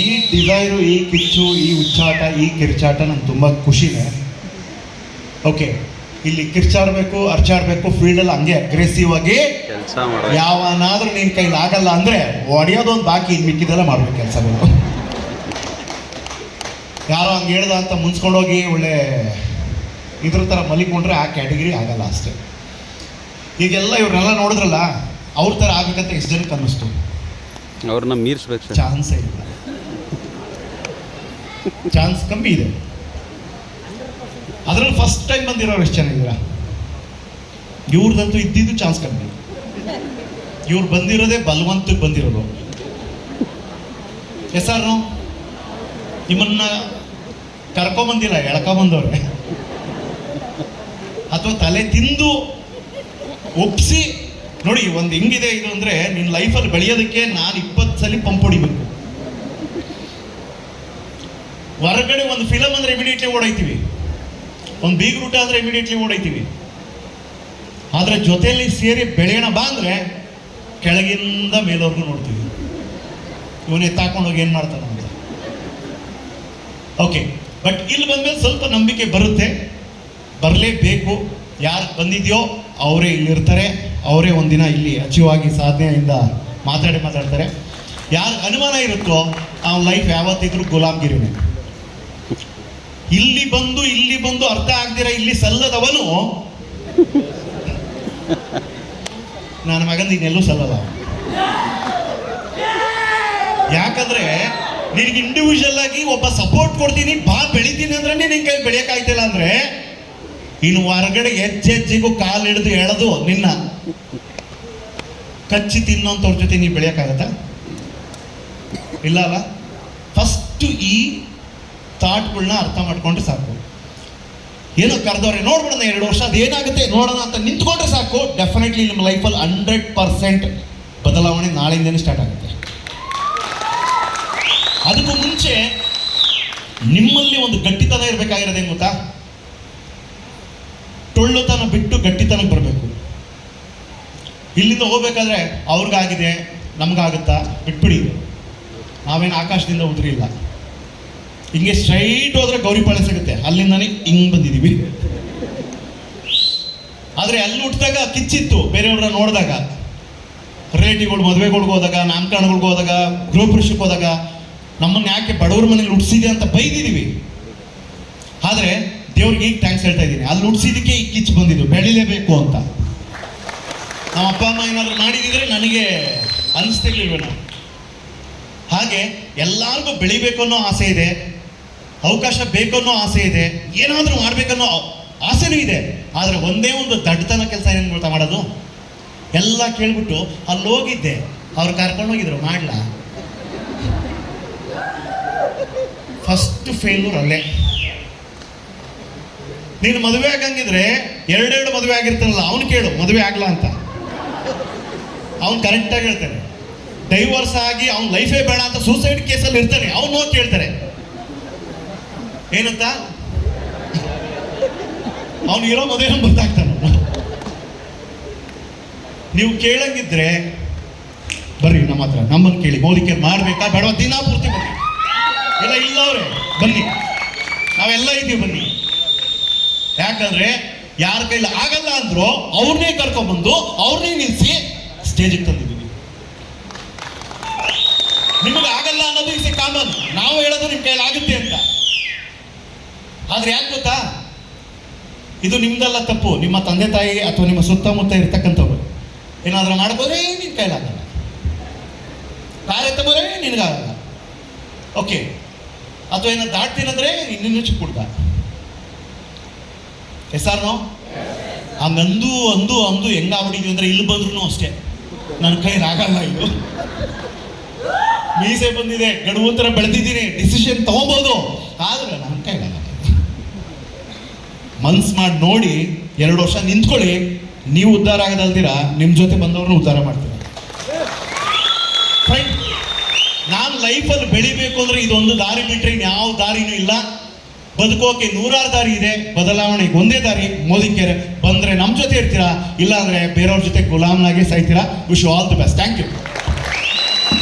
ಈ ಡಿಸೈರು, ಈ ಕಿಚ್ಚು, ಈ ಹುಚ್ಚಾಟ, ಈ ಕಿರ್ಚಾಟ ನಂಗೆ ತುಂಬ ಖುಷಿನೇ. ಓಕೆ, ಇಲ್ಲಿ ಕಿರ್ಚಾಡಬೇಕು, ಅರ್ಚಾಡಬೇಕು, ಫೀಲ್ಡಲ್ಲಿ ಹಂಗೆ ಅಗ್ರೆಸಿವ್ ಆಗಿ ಕೆಲಸ ಯಾವನಾದ್ರೂ ನಿನ್ನ ಕೈಲಿ ಆಗಲ್ಲ ಅಂದರೆ ಹೊಡೆಯೋದೊಂದು ಬಾಕಿ, ಇನ್ನು ಮಿಕ್ಕಿದೆಲ್ಲ ಮಾಡ್ಬೇಕು ಕೆಲಸಗಳು. ಯಾರೋ ಹಂಗೆ ಹೇಳ್ದ ಅಂತ ಮುನ್ಸ್ಕೊಂಡೋಗಿ ಒಳ್ಳೆ ಇದ್ರ ಥರ ಮಲಿಕೊಂಡ್ರೆ ಆ ಕ್ಯಾಟಗಿರಿ ಆಗಲ್ಲ ಅಷ್ಟೇ. ಈಗೆಲ್ಲ ಇವ್ರನ್ನೆಲ್ಲ ನೋಡಿದ್ರಲ್ಲ, ಅವ್ರ ಥರ ಆಗ್ಬೇಕಂತ ಎಷ್ಟು ಜನಕ್ಕೆ ಅನ್ನಿಸ್ತು? ಅವ್ರನ್ನ ಮೀರಿಸ್ಬೇಕು. ಚಾನ್ಸೇ ಇಲ್ಲ, ಚಾನ್ಸ್ ಕಮ್ಮಿ ಇದೆ. ಅದರಲ್ಲಿ ಫಸ್ಟ್ ಟೈಮ್ ಬಂದಿರೋರು ಎಷ್ಟು ಜನ ಇದ್ದೀರಾ? ಇವ್ರದಂತೂ ಇದ್ದಿದ್ದು ಚಾನ್ಸ್ ಕಮ್ಮಿ. ಇವ್ರು ಬಂದಿರೋದೇ ಬಲವಂತಕ್ಕೆ ಬಂದಿರೋದು. ಹೆಸರು ನಿಮ್ಮನ್ನ ಕರ್ಕೊಂಬಂದಿಲ್ಲ, ಎಳ್ಕೊಂಬಂದವ್ರೆ, ಅಥವಾ ತಲೆ ತಿಂದು ಒಪ್ಸಿ ನೋಡಿ. ಒಂದು ಹೆಂಗಿದೆ ಇದು ಅಂದರೆ, ನಿನ್ನ ಲೈಫಲ್ಲಿ ಬೆಳೆಯೋದಕ್ಕೆ ನಾನು 20 ಸಲ ಪಂಪ್ ಹೊಡಿಬೇಕು. ಹೊರಗಡೆ ಒಂದು ಫಿಲಮ್ ಅಂದರೆ ಇಮಿಡಿಯೇಟ್ಲಿ ಓಡೈತೀವಿ, ಒಂದು ಬೀಗ್ ರೂಟ ಅಂದರೆ ಇಮಿಡಿಯೇಟ್ಲಿ ಓಡೈತೀವಿ. ಆದರೆ ಜೊತೆಯಲ್ಲಿ ಸೇರಿ ಬೆಳೆಯೋಣ ಬಾ ಅಂದರೆ ಕೆಳಗಿಂದ ಮೇಲವರೆಗೂ ನೋಡ್ತೀವಿ, ಇವನು ಎತ್ತಾಕೊಂಡೋಗಿ ಏನು ಮಾಡ್ತಾನೆ ಅಂತ. ಓಕೆ, ಬಟ್ ಇಲ್ಲಿ ಬಂದಮೇಲೆ ಸ್ವಲ್ಪ ನಂಬಿಕೆ ಬರುತ್ತೆ, ಬರಲೇಬೇಕು. ಯಾರು ಬಂದಿದೆಯೋ ಅವರೇ ಇಲ್ಲಿರ್ತಾರೆ, ಅವರೇ ಒಂದಿನ ಇಲ್ಲಿ ಅಚೀವ್ ಆಗಿ ಸಾಧನೆಯಿಂದ ಮಾತಾಡ್ತಾರೆ. ಯಾರು ಅನುಮಾನ ಇರುತ್ತೋ ಅವನ ಲೈಫ್ ಯಾವತ್ತಿದ್ರೂ ಗುಲಾಮ್ಗಿರಿನೇ. ಇಲ್ಲಿ ಬಂದು ಅರ್ಥ ಆಗ್ದಿರ ಇಲ್ಲಿ ಸಲ್ಲದವನು ನನ್ನ ಮಗಂದು ಇನ್ನೆಲ್ಲೂ ಸಲ್ಲದ. ಯಾಕಂದ್ರೆ ನಿನಗೆ ಇಂಡಿವಿಜುವಲ್ ಆಗಿ ಒಬ್ಬ ಸಪೋರ್ಟ್ ಕೊಡ್ತೀನಿ, ಬಾ ಬೆಳಿತೀನಿ ಅಂದ್ರೆ ನಿನ್ ಕೈ ಬೆಳೆಯಕ್ಕಾಯ್ತಿಲ್ಲ ಅಂದ್ರೆ, ಇನ್ನು ಹೊರಗಡೆ ಹೆಜ್ಜೆಜ್ಜಿಗೂ ಕಾಲು ಹಿಡಿದು ಎಳೆದು ನಿನ್ನ ಕಚ್ಚಿ ತಿನ್ನೋಂಥವ್ರ ಜೊತೆ ನೀವು ಬೆಳೆಯೋಕ್ಕಾಗತ್ತಾ? ಇಲ್ಲ ಅಲ್ಲ. ಫಸ್ಟು ಈ ಥಾಟ್ಗಳನ್ನ ಅರ್ಥ ಮಾಡ್ಕೊಂಡ್ರೆ ಸಾಕು. ಏನೋ ಕರೆದವ್ರೆ ನೋಡ್ಬಿಡೋಣ 2 ವರ್ಷ ಅದೇನಾಗುತ್ತೆ ನೋಡೋಣ ಅಂತ ನಿಂತ್ಕೊಂಡ್ರೆ ಸಾಕು, ಡೆಫಿನೆಟ್ಲಿ ನಿಮ್ಮ ಲೈಫಲ್ಲಿ 100% ಬದಲಾವಣೆ ನಾಳೆಯಿಂದನೇ ಸ್ಟಾರ್ಟ್ ಆಗುತ್ತೆ. ಅದಕ್ಕೂ ಮುಂಚೆ ನಿಮ್ಮಲ್ಲಿ ಒಂದು ಗಟ್ಟಿತನ ಇರಬೇಕಾಗಿರೋದೇನು ಗೊತ್ತಾ? ಟೊಳ್ಳುತನ ಬಿಟ್ಟು ಗಟ್ಟಿತನಕ್ಕೆ ಬರಬೇಕು. ಇಲ್ಲಿಂದ ಹೋಗ್ಬೇಕಾದ್ರೆ ಅವ್ರಿಗಾಗಿದೆ ನಮ್ಗಾಗುತ್ತಾ ಬಿಟ್ಬಿಡಿ. ನಾವೇನು ಆಕಾಶದಿಂದ ಉದುರಿಲ್ಲ. ಹಿಂಗೆ ಸ್ಟ್ರೈಟ್ ಹೋದ್ರೆ ಗೌರಿಪಾಳ್ಯ ಸಿಗುತ್ತೆ, ಅಲ್ಲಿಂದಾನೆ ಹಿಂಗೆ ಬಂದಿದ್ದೀವಿ. ಆದರೆ ಅಲ್ಲಿ ಹುಟ್ಟಿದಾಗ ಕಿಚ್ಚಿತ್ತು, ಬೇರೆಯವ್ರನ್ನ ನೋಡಿದಾಗ, ರಿಲೇಟಿವ್ಗಳು ಮದುವೆಗಳ್ಗೆ ಹೋದಾಗ, ನಾಮಕರಣಗಳ್ಗೆ ಹೋದಾಗ, ಗೃಹಪ್ರವೇಶಕ್ಕೆ ಹೋದಾಗ ನಮ್ಮನ್ನು ಯಾಕೆ ಬಡವ್ರ ಮನೇಲಿ ಹುಟ್ಟಿಸಿದೆ ಅಂತ ಬೈದಿದ್ದೀವಿ. ಆದರೆ ದೇವ್ರಿಗೆ ಈಗ ಥ್ಯಾಂಕ್ಸ್ ಹೇಳ್ತಾ ಇದ್ದೀನಿ, ಅಲ್ಲಿ ಹುಟ್ಟಿಸಿದಕ್ಕೆ ಈ ಕಿಚ್ಚು ಬಂದಿದ್ದು, ಬೆಳಿಲೇಬೇಕು ಅಂತ. ನಮ್ಮ ಅಪ್ಪ ಅಮ್ಮ ಏನಾದರೂ ಮಾಡಿದಿದ್ರೆ ನನಗೆ ಅನಿಸ್ತಿರ್ಲಿಲ್ವೇನೋ. ಹಾಗೆ ಎಲ್ಲರಿಗೂ ಬೆಳಿಬೇಕು ಅನ್ನೋ ಆಸೆ ಇದೆ, ಅವಕಾಶ ಬೇಕು ಅನ್ನೋ ಆಸೆ ಇದೆ, ಏನಾದರೂ ಮಾಡಬೇಕನ್ನೋ ಆಸೆನೂ ಇದೆ. ಆದರೆ ಒಂದೇ ಒಂದು ದಡ್ಡತನ ಕೆಲಸ ಏನು ಗೊತ್ತಾ ಮಾಡೋದು? ಎಲ್ಲ ಕೇಳ್ಬಿಟ್ಟು ಅಲ್ಲಿ ಹೋಗಿದ್ದೆ, ಅವ್ರು ಕರ್ಕೊಂಡೋಗಿದ್ರು ಮಾಡ್ಲಾ, ಫಸ್ಟ್ ಫೇಲ್ಯೂರ್ ಅಲ್ಲೇ. ನೀನು ಮದುವೆ ಆಗಂಗಿದ್ರೆ 2 ಮದುವೆ ಆಗಿರ್ತಾನಲ್ಲ ಅವ್ನು ಕೇಳು ಮದುವೆ ಆಗ್ಲಾ ಅಂತ. ಅವ್ನು ಕರೆಕ್ಟಾಗಿ ಹೇಳ್ತಾನೆ. ಡೈವರ್ಸ್ ಆಗಿ ಅವ್ನ ಲೈಫೇ ಬೇಡ ಅಂತ ಸೂಸೈಡ್ ಕೇಸಲ್ಲಿ ಇರ್ತಾನೆ, ಅವ್ನು ಹೋಗಿ ಕೇಳ್ತಾರೆ ಏನಂತ, ಅವ್ನು ಇರೋ ಮದುವೆ ಗೊತ್ತಾಗ್ತಾನ. ನೀವು ಕೇಳಂಗಿದ್ರೆ ಬರ್ರಿ ನಮ್ಮ ಹತ್ರ, ನಮ್ಮನ್ನು ಕೇಳಿ. ಮೋದಿ ಕೇರ್ ಮಾಡಬೇಕಾ ಬೇಡ ದಿನ ಪೂರ್ತಿ ಬನ್ನಿ, ಇಲ್ಲ ಅವ್ರೆ ಬನ್ನಿ, ನಾವೆಲ್ಲ ಇದ್ದೀವಿ ಬನ್ನಿ. ಯಾಕಂದ್ರೆ ಯಾರ ಕೈಲಿ ಆಗಲ್ಲ ಅಂದ್ರು ಅವ್ರನ್ನೇ ಕರ್ಕೊಂಡ್ಬಂದು ಅವ್ರನ್ನೇ ನಿಲ್ಲಿಸಿ ಸ್ಟೇಜಿಗೆ ತಂದಿದ್ದೀವಿ. ನಿಮಗೆ ಆಗಲ್ಲ ಅನ್ನೋದು ಇಸ್ ಎ ಕಾಮನ್, ನಾವು ಹೇಳೋದು ನಿಮ್ಮ ಕೈಲಿ ಆಗುತ್ತೆ ಅಂತ. ಆದ್ರೆ ಯಾಕೆ ಗೊತ್ತಾ, ಇದು ನಿಮ್ದಲ್ಲ ತಪ್ಪು, ನಿಮ್ಮ ತಂದೆ ತಾಯಿ ಅಥವಾ ನಿಮ್ಮ ಸುತ್ತಮುತ್ತ ಇರ್ತಕ್ಕಂಥವ್ರು ಏನಾದ್ರೂ ಮಾಡ್ಬೋದ್ರೆ ನಿನ್ ಕೈಲಾಗಲ್ಲ, ಕಾರ್ಯ ತಗೋರೆ ನಿನಗಾಗಲ್ಲ. ಓಕೆ, ಅಥವಾ ಏನೋ ದಾಟ್ತೀನಂದ್ರೆ ಇನ್ನೂ ಚಿಕ್ಕ ಹುಡುಗ. ಹೆಸರ್ನೋ ಹಂಗಂದು ಅಂದು ಹೆಂಗಾಗ್ಬಿಟ್ಟಿದ್ವಿ ಅಂದ್ರೆ ಇಲ್ಲಿ ಬಂದ್ರು ಅಷ್ಟೇ ನನ್ನ ಕೈಲಾಗಲ್ಲ. ಇದು ಮೀಸೆ ಬಂದಿದೆ, ಗಡುವು ಥರ ಬೆಳೆದಿದ್ದೀನಿ, ಡಿಸಿಷನ್ ತಗೋಬಹುದು, ಆದ್ರೆ ನನ್ನ ಕೈಲಾಗಲ್ಲ. ಮನ್ಸು ಮಾಡಿ ನೋಡಿ 2 ವರ್ಷ ನಿಂತ್ಕೊಳ್ಳಿ, ನೀವು ಉದ್ಧಾರ ಆಗೋದಲ್ದಿರ ನಿಮ್ಮ ಜೊತೆ ಬಂದವ್ರನ್ನ ಉದ್ಧಾರ ಮಾಡ್ತೀರ. ಫೈನ್, ನಾನು ಲೈಫಲ್ಲಿ ಬೆಳಿಬೇಕು ಅಂದ್ರೆ ಇದೊಂದು ದಾರಿ ಬಿಟ್ಟರೆ ಇನ್ಯಾವ ದಾರಿನೂ ಇಲ್ಲ. ಬದುಕೋಕೆ 100 ದಾರಿ ಇದೆ, ಬದಲಾವಣೆಗೆ ಒಂದೇ ದಾರಿ. ಮೋದಿ ಕೇರ್ ಬಂದರೆ ನಮ್ಮ ಜೊತೆ ಇರ್ತೀರಾ, ಇಲ್ಲ ಅಂದರೆ ಬೇರೆಯವ್ರ ಜೊತೆ ಗುಲಾಮ್ನಾಗೆ ಸಾಯ್ತೀರಾ. Wish you all the best. Thank you.